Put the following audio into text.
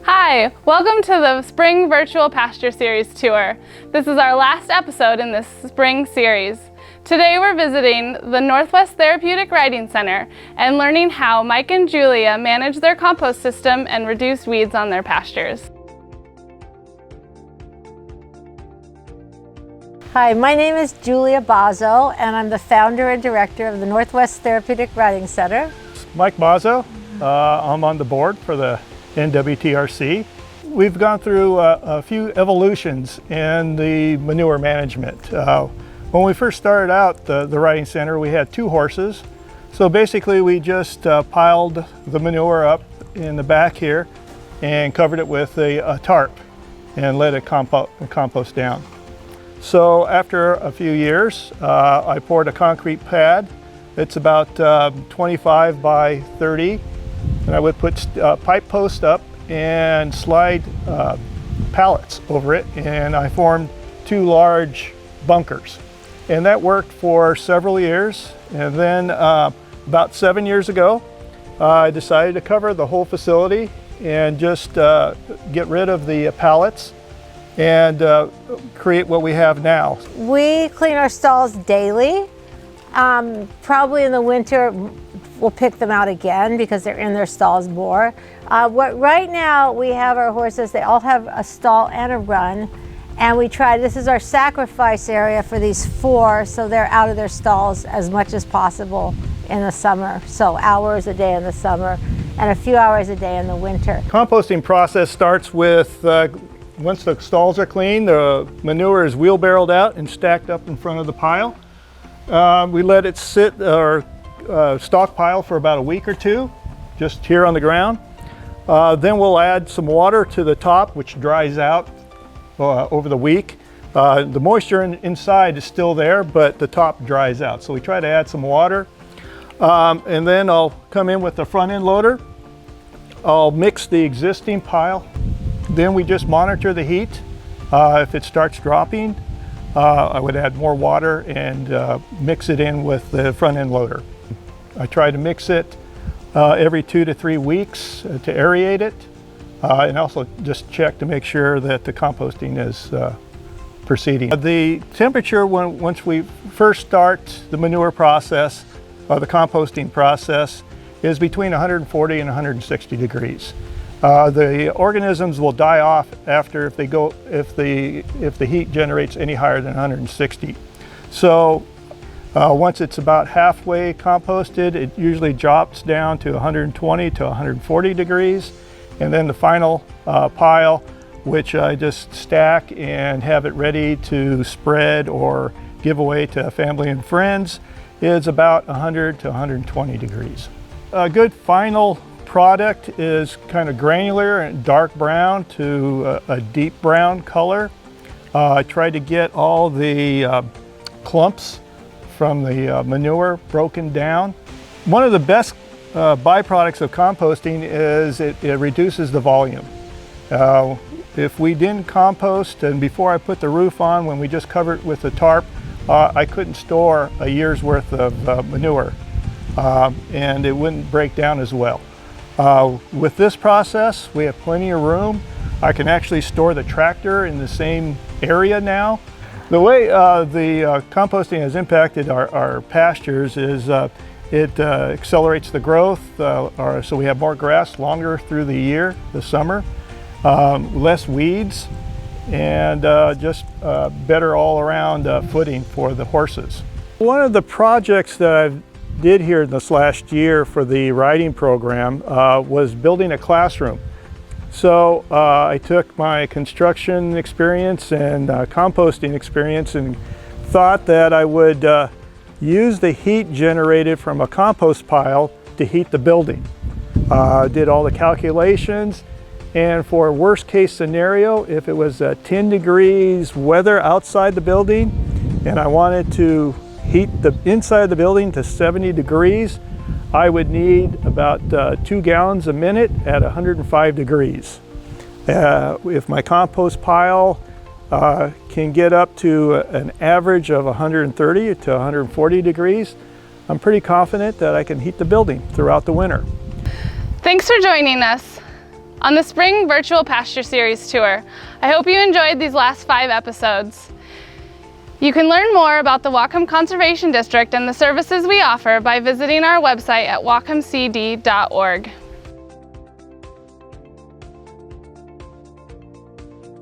Hi, welcome to the Spring Virtual Pasture Series tour. This is our last episode in this spring series. Today we're visiting the Northwest Therapeutic Riding Center and learning how Mike and Julia manage their compost system and reduce weeds on their pastures. Hi, my name is Julia Bozzo and I'm the founder and director of the Northwest Therapeutic Riding Center. Mike Bozzo, I'm on the board for the NWTRC. We've gone through a few evolutions in the manure management. When we first started out the riding center, we had 2 horses. So basically we just piled the manure up in the back here and covered it with a tarp and let it compost down. So after a few years, I poured a concrete pad. It's about 25 by 30. And I would put pipe posts up and slide pallets over it, and I formed 2 large bunkers. And that worked for several years. And then about 7 years ago, I decided to cover the whole facility and just get rid of the pallets and create what we have now. We clean our stalls daily. Probably in the winter, we'll pick them out again because they're in their stalls more. Right now we have our horses, they all have a stall and a run. And this is our sacrifice area for these 4, so they're out of their stalls as much as possible in the summer. So hours a day in the summer and a few hours a day in the winter. Composting process starts with, once the stalls are clean, the manure is wheelbarrowed out and stacked up in front of the pile. We let it sit or stockpile for about a week or 2, just here on the ground. Then we'll add some water to the top, which dries out over the week. The moisture inside is still there, but the top dries out. So we try to add some water. And then I'll come in with the front end loader. I'll mix the existing pile. Then we just monitor the heat. If it starts dropping, I would add more water and mix it in with the front end loader. I try to mix it every 2 to 3 weeks to aerate it, and also just check to make sure that the composting is proceeding. The temperature once we first start the manure process, the composting process, is between 140 and 160 degrees. The organisms will die off after if the heat generates any higher than 160. So once it's about halfway composted, it usually drops down to 120 to 140 degrees. And then the final pile, which I just stack and have it ready to spread or give away to family and friends, is about 100 to 120 degrees. A good final product is kind of granular and dark brown to a deep brown color. I tried to get all the clumps from the manure broken down. One of the best byproducts of composting is it reduces the volume. If we didn't compost, and before I put the roof on, when we just covered it with the tarp, I couldn't store a year's worth of manure, and it wouldn't break down as well. With this process, we have plenty of room. I can actually store the tractor in the same area now. The way the composting has impacted our pastures is it accelerates the growth, so we have more grass longer through the year, the summer, less weeds, and just better all-around footing for the horses. One of the projects that I did here this last year for the riding program was building a classroom. So I took my construction experience and composting experience and thought that I would use the heat generated from a compost pile to heat the building. Did all the calculations, and for a worst case scenario, if it was 10 degrees weather outside the building and I wanted to heat the inside of the building to 70 degrees, I would need about 2 gallons a minute at 105 degrees. If my compost pile can get up to an average of 130 to 140 degrees, I'm pretty confident that I can heat the building throughout the winter. Thanks for joining us. on the Spring Virtual Pasture Series tour. I hope you enjoyed these last 5 episodes. You can learn more about the Whatcom Conservation District and the services we offer by visiting our website at whatcomcd.org.